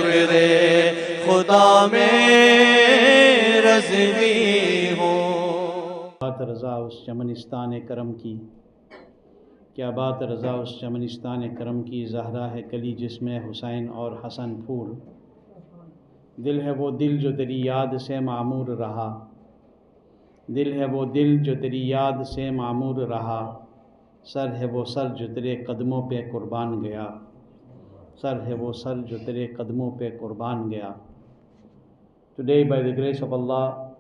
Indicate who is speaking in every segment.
Speaker 1: शुक्र खुदा में रज़वी हो।
Speaker 2: बात रज़ा उस चमनिस्तान करम की, क्या बात रज़ा उस चमनिस्तान करम की। ज़हरा है कली जिसमें हुसैन और हसन फूल। दिल है वो दिल जो तेरी याद से मामूर रहा, दिल है वो दिल जो तेरी याद से मामूर रहा। सर है वो सर जो तेरे कदमों पे कुर्बान गया, सर है वो सर जो तेरे कदमों पे कुर्बान गया। Today, by the grace of Allah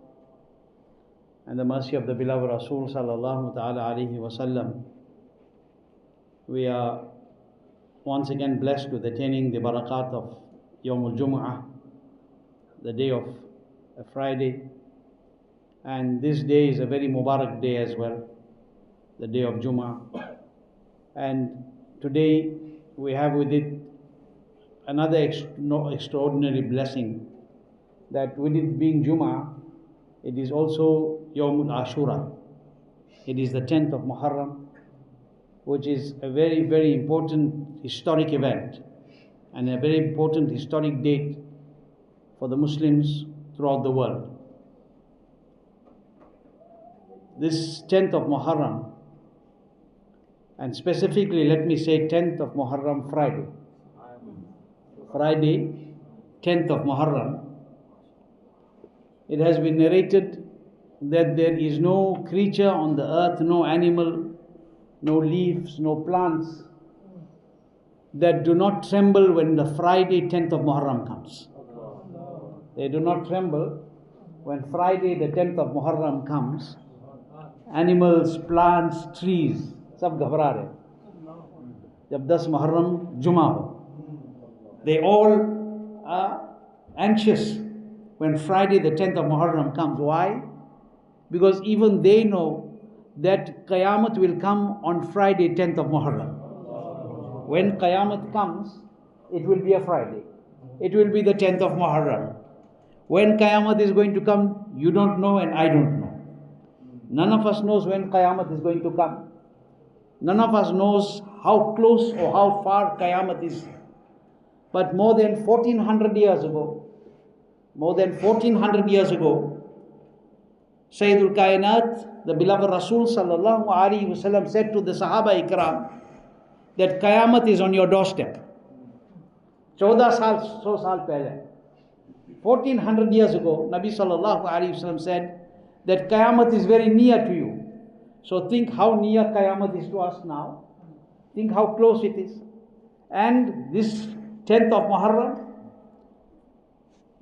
Speaker 2: and the mercy of the beloved Rasul sallallahu ta'ala alayhi wa sallam, we are once again blessed with attaining the barakat of Yawm al-Jum'ah, the day of a Friday. And this day is a very Mubarak day as well, the day of Jummah. And today we have with it another extraordinary blessing, that with it being Jummah, it is also Yawm al-Ashura. It is the 10th of Muharram, which is a very, very important historic event and a very important historic date for the Muslims throughout the world. This 10th of Muharram, and specifically let me say 10th of Muharram Friday, 10th of Muharram, it has been narrated that there is no creature on the earth, no animal, no leaves, no plants that do not tremble when the Friday 10th of Muharram comes. They do not tremble when Friday the 10th of Muharram comes. Animals, plants, trees, सब घबरा रहे जब 10 Muharram Jummah हो. They all are anxious when Friday the 10th of Muharram comes. Why? Because even they know that Qiyamah will come on Friday 10th of Muharram. When Qiyamah comes, it will be a Friday. It will be the 10th of Muharram. When Qiyamah is going to come, you don't know and I don't know. None of us knows when Qiyamah is going to come. None of us knows how close or how far Qiyamah is. But more than 1400 years ago, Sayyidul Kainat, the beloved Rasul sallallahu alaihi wasallam, said to the Sahaba Ikram that Qiyamah is on your doorstep. 14 saal pehle, 1400 years ago, Nabi sallallahu alaihi wasallam said that Qiyamah is very near to you. So think how near Qiyamah is to us now. Think how close it is. And this 10th of Muharram,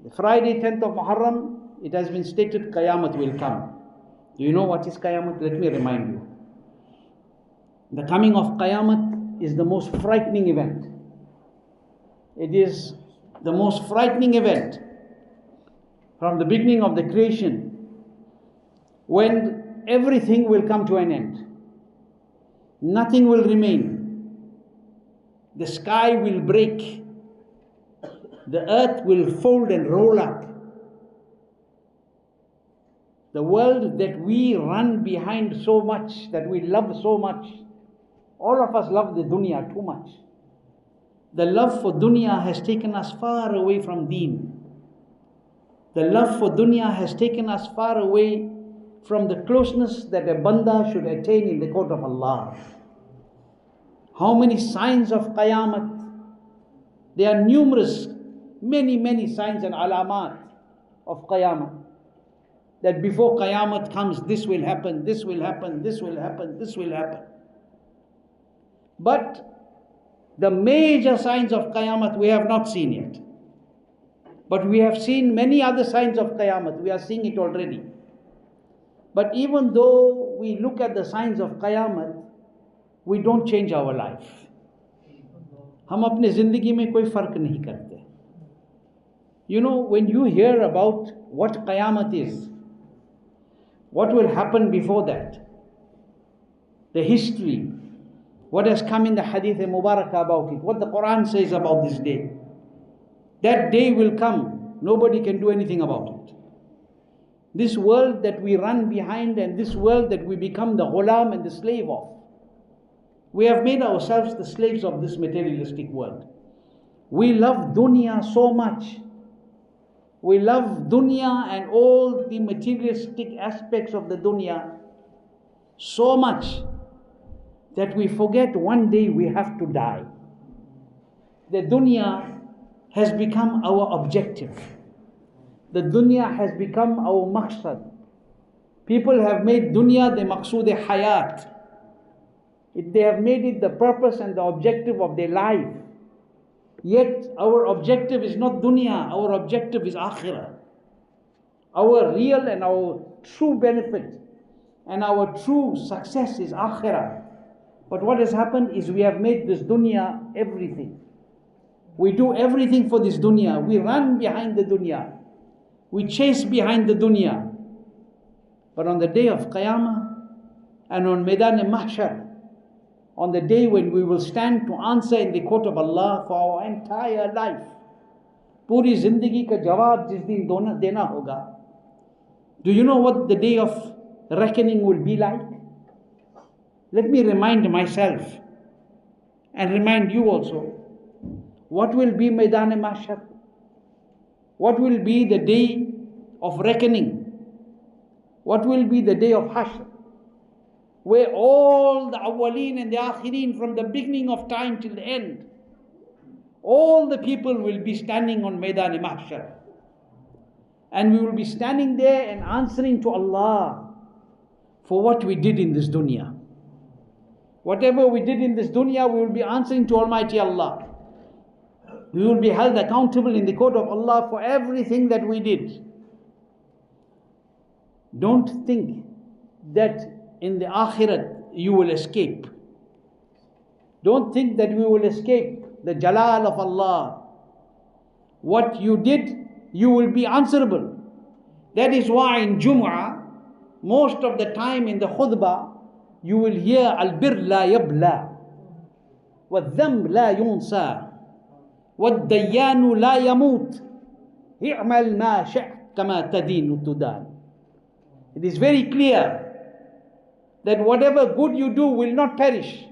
Speaker 2: the Friday 10th of Muharram, it has been stated Qiyamah will come. Do you know what is Qiyamah? Let me remind you. The coming of Qiyamah is the most frightening event. It is the most frightening event from the beginning of the creation, when everything will come to an end. Nothing will remain. The sky will break. The earth will fold and roll up. The world that we run behind so much, that we love so much, all of us love the dunya too much. The love for dunya has taken us far away from deen. The love for dunya has taken us far away from the closeness that a banda should attain in the court of Allah. How many signs of Qiyamah? There are numerous, many signs and alamat of Qiyamah. That before Qiyamah comes, this will happen, this will happen, this will happen, this will happen. But the major signs of Qiyamah we have not seen yet. But we have seen many other signs of Qiyamah. We are seeing it already. But even though we look at the signs of Qiyamah, we don't change our life. हम अपने जिंदगी में कोई फर्क नहीं करते. You know, when you hear about what Qiyamah is, what will happen before that, the history, what has come in the Hadith Mubarak about it, what the Quran says about this day, that day will come. Nobody can do anything about it. This world that we run behind and this world that we become the ghulam and the slave of, we have made ourselves the slaves of this materialistic world. We love dunya so much. We love dunya and all the materialistic aspects of the dunya so much that we forget one day we have to die. The dunya has become our objective. The dunya has become our maqsad. People have made dunya the maqsood-e-hayat. They have made it the purpose and the objective of their life. Yet our objective is not dunya, our objective is akhirah. Our real and our true benefit and our true success is akhirah. But what has happened is we have made this dunya everything. We do everything for this dunya. We run behind the dunya. We chase behind the dunya. But on the day of Qiyamah and on Maidan-e-Mahshar, on the day when we will stand to answer in the court of Allah for our entire life, puri zindagi ka jawab jis din dena hoga. Do you know what the day of reckoning will be like? Let me remind myself and remind you also. What will be Maidan-e-Mahshar? What will be the day of reckoning? What will be the day of Hashr? Where all the awwaleen and the akhirin from the beginning of time till the end, all the people will be standing on Maidan-e-Mahshar. And we will be standing there and answering to Allah for what we did in this dunya. Whatever we did in this dunya, we will be answering to Almighty Allah. We will be held accountable in the court of Allah for everything that we did. Don't think that in the akhirat you will escape. Don't think that we will escape the jalal of Allah. What you did, you will be answerable. That is why in Jummah, most of the time in the khutbah, you will hear al-bir la yabla, wal-dhanb la yunsa, wal-dayyanu la yamut, i'mal ma shi'ta kama tadinu tudan. It is very clear that whatever good you do will not perish.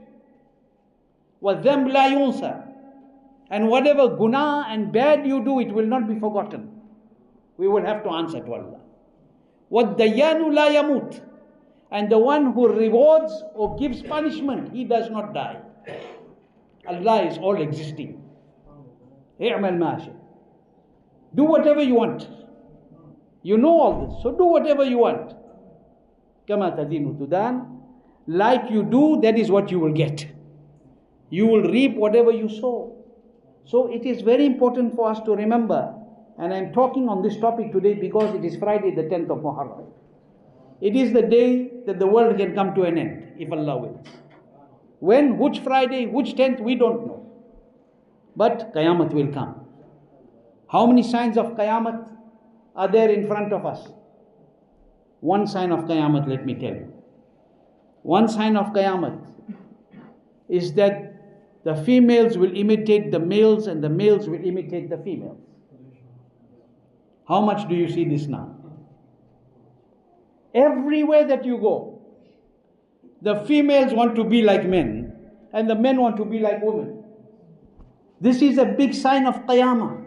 Speaker 2: وَالذَّنْبُ لَا يُنْسَى. And whatever guna and bad you do, it will not be forgotten. We will have to answer to Allah. وَالدَّيَّانُ لَا يَمُوتُ. And the one who rewards or gives punishment, he does not die. Allah is all existing. اِعْمَلْ مَا شِئْتَ. Do whatever you want. You know all this, so do whatever you want. كَمَا تَدِينُ تُدَانُ. Like you do, that is what you will get. You will reap whatever you sow. So it is very important for us to remember, and I am talking on this topic today because it is Friday the 10th of Muharram. It is the day that the world can come to an end, if Allah wills. When, which Friday, which 10th, we don't know. But Qayamat will come. How many signs of Qayamat are there in front of us? One sign of Qayamat, let me tell you. One sign of Qayamat is that the females will imitate the males and the males will imitate the females. How much do you see this now? Everywhere that you go, the females want to be like men and the men want to be like women. This is a big sign of Qiyamah.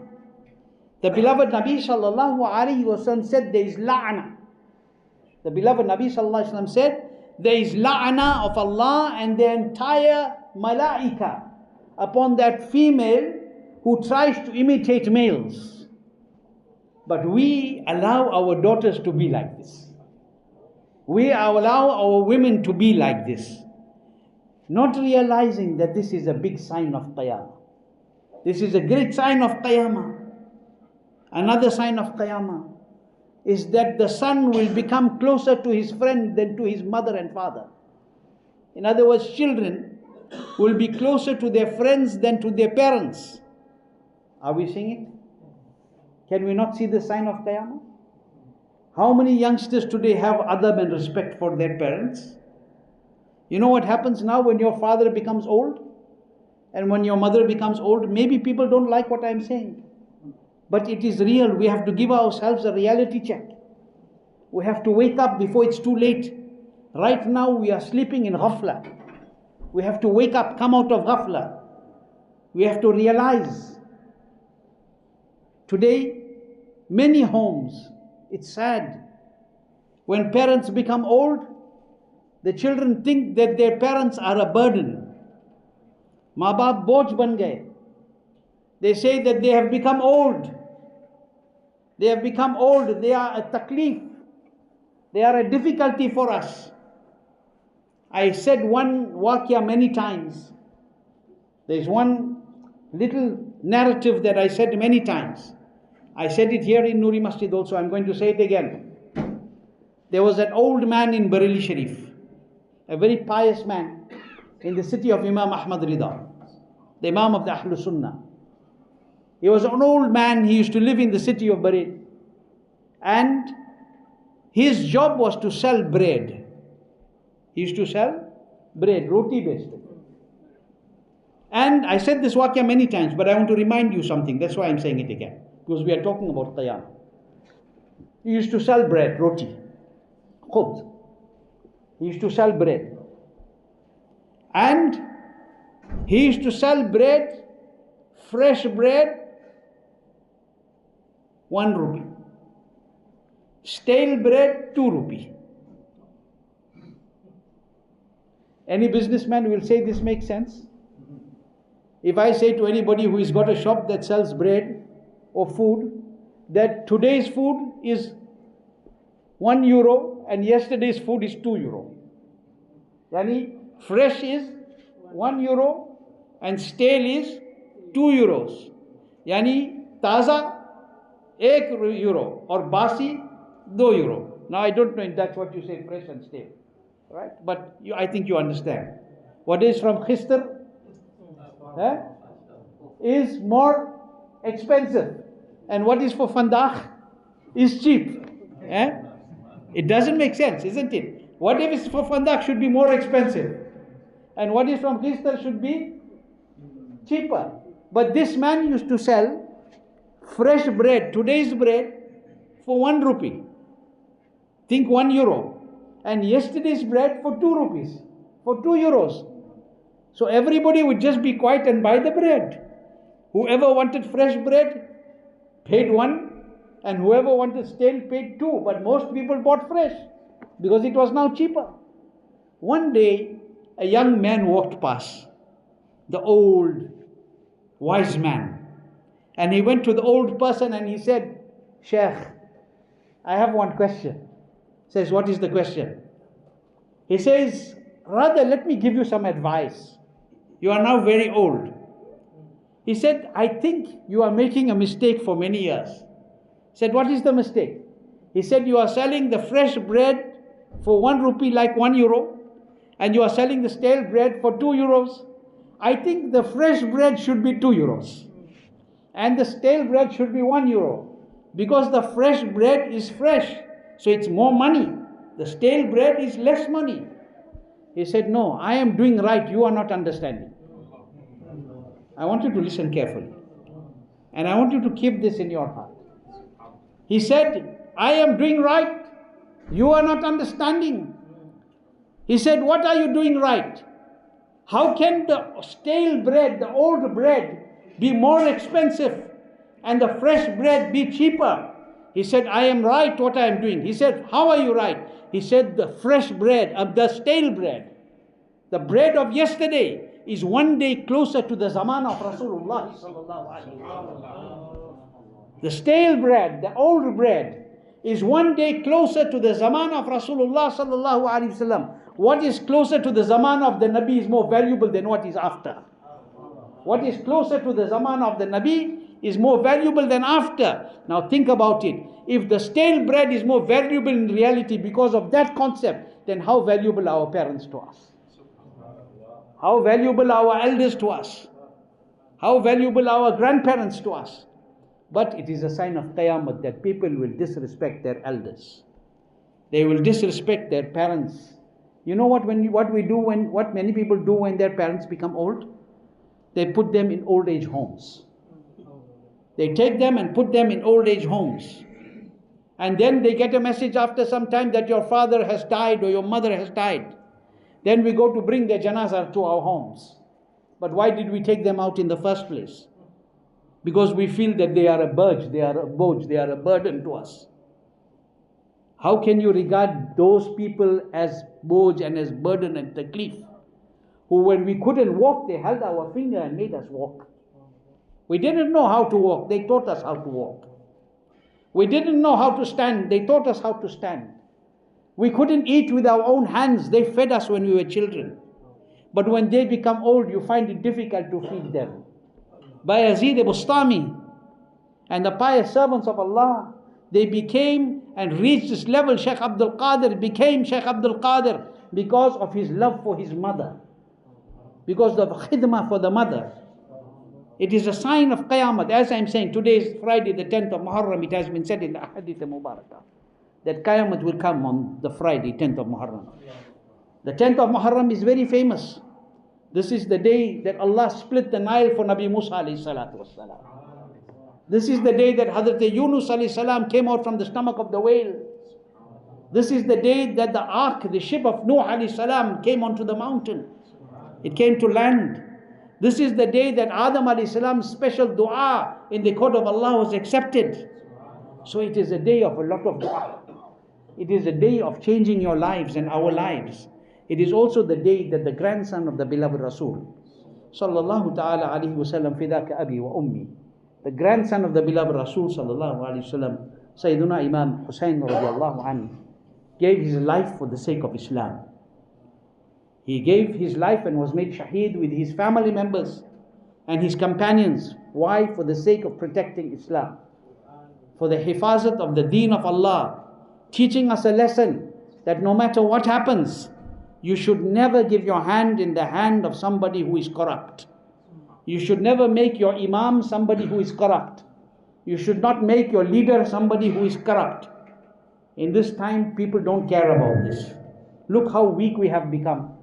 Speaker 2: The beloved Nabi sallallahu alaihi wasallam said there is la'na. The beloved Nabi sallallahu alaihi wasallam said there is la'na of Allah and the entire malaika upon that female who tries to imitate males. But we allow our daughters to be like this. We allow our women to be like this, not realizing that this is a big sign of Qiyamah. This is a great sign of Qiyamah. Another sign of Qiyamah is that the son will become closer to his friend than to his mother and father. In other words, children will be closer to their friends than to their parents. Are we seeing it? Can we not see the sign of Qiyamah? How many youngsters today have adab and respect for their parents? You know what happens now when your father becomes old? And when your mother becomes old? Maybe people don't like what I'm saying. But it is real. We have to give ourselves a reality check. We have to wake up before it's too late. Right now we are sleeping in ghafla. We have to wake up, come out of ghafla. We have to realize Today, many homes, it's sad. When parents become old, the children think that their parents are a burden. Maa baap boj ban gaye. They say that they have become old. They have become old. They are a taklif. They are a difficulty for us. I said one waqia many times. There's one little narrative that I said many times. I said it here in Noori Masjid also. I'm going to say it again. There was an old man in Bareilly Sharif, a very pious man in the city of Imam Ahmad Rida, the Imam of the Ahlul Sunnah. He was an old man. He used to live in the city of Bareilly. And his job was to sell bread. He used to sell bread, roti basically. And I said this waqia many times, but I want to remind you something. That's why I'm saying it again. Because we are talking about Qiyam. He used to sell bread, roti, khubz. He used to sell bread. And he used to sell bread, fresh bread, 1 rupee. Stale bread, 2 rupee. Any businessman will say this makes sense. If I say to anybody who has got a shop that sells bread or food, that today's food is €1 and yesterday's food is €2. Yani fresh is €1 and stale is €2. Yani taza €1 or basi €2. Now I don't know if that's what you say, fresh and stale, right? But I think you understand. What is from Khister is more expensive, and what is for Fandakh is cheap. It doesn't make sense, isn't it? Whatever is for Fandakh should be more expensive, and what is from Khister should be cheaper. But this man used to sell fresh bread, today's bread, for 1 rupee. Think €1. And yesterday's bread for 2 rupees, for €2. So everybody would just be quiet and buy the bread. Whoever wanted fresh bread paid 1, and whoever wanted stale paid 2. But most people bought fresh because it was now cheaper. One day, a young man walked past, the old wise man. And he went to the old person and he said, "Sheikh, I have one question." Says, "What is the question?" He says, "Rather, let me give you some advice. You are now very old." He said, "I think you are making a mistake for many years." Said, "What is the mistake?" He said, "You are selling the fresh bread for 1 rupee, like €1, and you are selling the stale bread for €2. I think the fresh bread should be €2 and the stale bread should be €1, because the fresh bread is fresh, so it's more money. The stale bread is less money." He said, "No, I am doing right. You are not understanding." I want you to listen carefully, and I want you to keep this in your heart. He said, "I am doing right. You are not understanding." He said, "What are you doing right? How can the stale bread, the old bread, be more expensive and the fresh bread be cheaper?" He said, "I am right what I am doing." He said, "How are you right?" He said, "The fresh bread, the stale bread, the bread of yesterday is 1 day closer to the zaman of Rasulullah sallallahu alaihi wasallam. The stale bread, the old bread, is 1 day closer to the zaman of Rasulullah sallallahu alaihi wasallam. What is closer to the zaman of the Nabi is more valuable than what is after. What is closer to the zaman of the Nabi is more valuable than after. Now think about it. If the stale bread is more valuable in reality because of that concept, then how valuable are our parents to us? How valuable are our elders to us? How valuable are our grandparents to us? But it is a sign of Qiyamah that people will disrespect their elders. They will disrespect their parents. You know what many people do when their parents become old? They put them in old age homes. They take them and put them in old age homes. And then they get a message after some time that your father has died or your mother has died. Then we go to bring their janazah to our homes. But why did we take them out in the first place? because we feel that they are a burden, they are a boj, they are a burden to us. How can you regard those people as boj and as burden and taklif, who when we couldn't walk, they held our finger and made us walk? We didn't know how to walk, they taught us how to walk. We didn't know how to stand, they taught us how to stand. We couldn't eat with our own hands, they fed us when we were children. But when they become old, you find it difficult to feed them. Bayazid Bustami and the pious servants of Allah, they became and reached this level. Shaykh Abdul Qadir became Shaykh Abdul Qadir because of his love for his mother, because of khidmah for the mother. It is a sign of Qiyamah. As I am saying, today is Friday, the 10th of Muharram. It has been said in the Hadith Mubarakah that Qiyamah will come on the Friday, 10th of Muharram. The 10th of Muharram is very famous. This is the day that Allah split the Nile for Nabi Musa alayhi salatu wassalam. This is the day that Hazrat Yunus alayhi salam came out from the stomach of the whale. This is the day that the ark, the ship of Nuh alayhi salam, came onto the mountain. It came to land. This is the day that Adam alayhi salam's special dua in the court of Allah was accepted. So it is a day of a lot of dua. It is a day of changing your lives and our lives. It is also the day that the grandson of the beloved Rasul, sallallahu ta'ala alayhi wa sallam, fidaka abi wa ummi, the grandson of the beloved Rasul, sallallahu alayhi wa sallam, Sayyiduna Imam Hussain radiallahu anhu, gave his life for the sake of Islam. He gave his life and was made shaheed with his family members and his companions. Why? For the sake of protecting Islam, for the hifazat of the deen of Allah, teaching us a lesson that no matter what happens, you should never give your hand in the hand of somebody who is corrupt. You should never make your imam somebody who is corrupt. You should not make your leader somebody who is corrupt. In this time, people don't care about this. Look how weak we have become.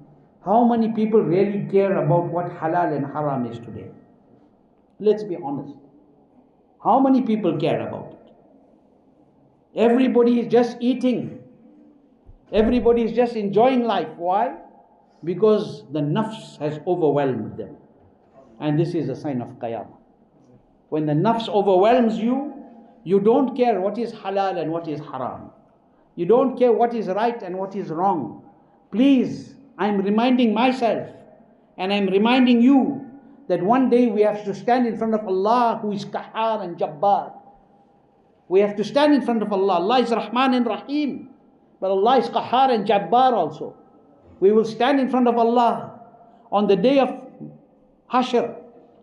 Speaker 2: How many people really care about what halal and haram is today? Let's be honest. How many people care about it? Everybody is just eating. Everybody is just enjoying life. Why? Because the nafs has overwhelmed them. And this is a sign of Qiyamah. When the nafs overwhelms you, you don't care what is halal and what is haram. You don't care what is right and what is wrong. Please, I'm reminding myself and I'm reminding you that one day we have to stand in front of Allah, who is Qahhar and Jabbar. We have to stand in front of Allah. Allah is Rahman and Rahim, but Allah is Qahhar and Jabbar also. We will stand in front of Allah on the day of Hashr,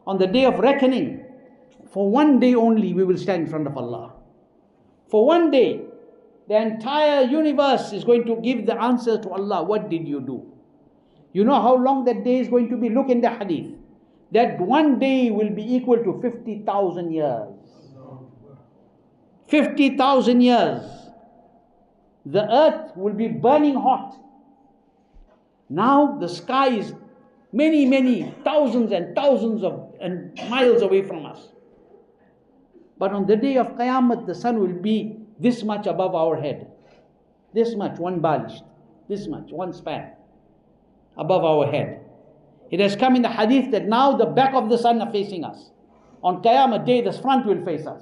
Speaker 2: on the day of reckoning. For one day only we will stand in front of Allah. For one day, the entire universe is going to give the answer to Allah. What did you do? You know how long that day is going to be? Look in the hadith. That one day will be equal to 50,000 years. 50,000 years. The earth will be burning hot. Now the sky is many thousands and thousands of miles away from us. But on the day of Qiyamah, the sun will be this much above our head. This much, one balish. This much, one span above our head. It has come in the hadith that now the back of the sun are facing us. On Qiyamah day, the front will face us.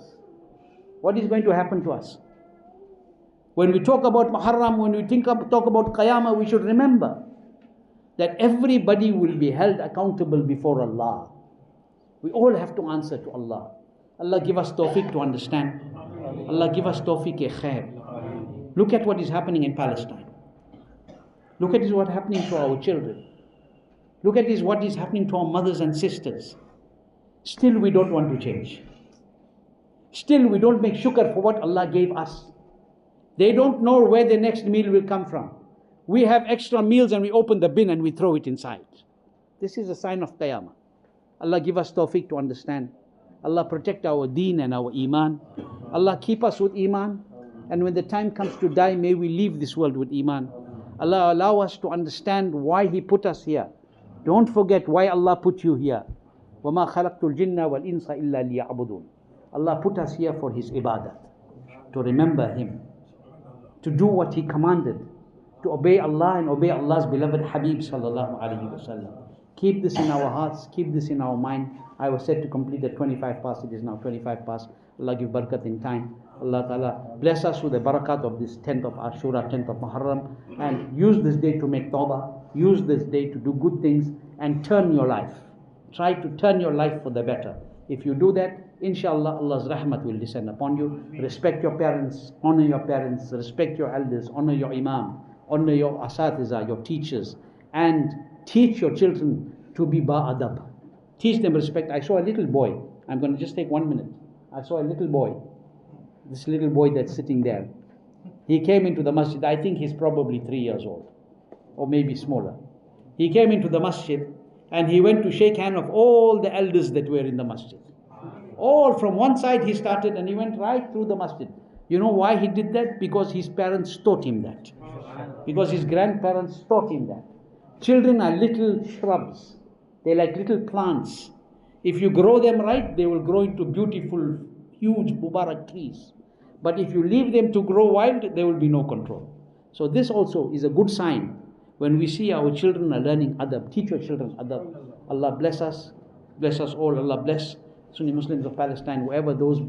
Speaker 2: What is going to happen to us? When we talk about Muharram, when we talk about Qiyamah, we should remember that everybody will be held accountable before Allah. We all have to answer to Allah. Allah give us tawfiq to understand. Allah give us tawfiq-e-khair. Look at what is happening in Palestine. Look at what is happening to our children. Look at what is happening to our mothers and sisters. Still we don't want to change. Still we don't make shukr for what Allah gave us. They don't know where the next meal will come from. We have extra meals and we open the bin and we throw it inside. This is a sign of Qiyamah. Allah give us tawfiq to understand. Allah protect our deen and our iman. Allah keep us with iman. And when the time comes to die, may we leave this world with iman. Allah allow us to understand why He put us here. Don't forget why Allah put you here. وَمَا خَلَقْتُ الْجِنَّ وَالْإِنسَ إِلَّا لِيَعْبُدُونَ. Allah put us here for His ibadat, to remember Him, to do what He commanded, to obey Allah and obey Allah's beloved Habib sallallahu alayhi wa sallam. Keep this in our hearts, keep this in our mind. I was said to complete at 25 past, it is now 25 past. Allah give barakat in time. Allah Ta'ala bless us with the barakat of this 10th of Ashura, 10th of Muharram, and use this day to make tawbah, use this day to do good things and turn your life. Try to turn your life for the better. If you do that, inshallah, Allah's rahmat will descend upon you. Respect your parents, honor your parents, respect your elders, honor your imam, honor your asatiza, your teachers, and teach your children to be ba'adab. Teach them respect. I saw a little boy. I'm going to just take 1 minute. I saw a little boy. This little boy that's sitting there. He came into the masjid. I think he's probably 3 years old, or maybe smaller. He came into the masjid and he went to shake hand of all the elders that were in the masjid. All from one side he started and he went right through the masjid. You know why he did that? Because his parents taught him that. Because his grandparents taught him that. Children are little shrubs. They're like little plants. If you grow them right, they will grow into beautiful, huge Mubarak trees. But if you leave them to grow wild, there will be no control. So this also is a good sign. When we see our children are learning adab, teach your children adab. Allah bless us all. Allah bless Sunni Muslims of Palestine, whoever those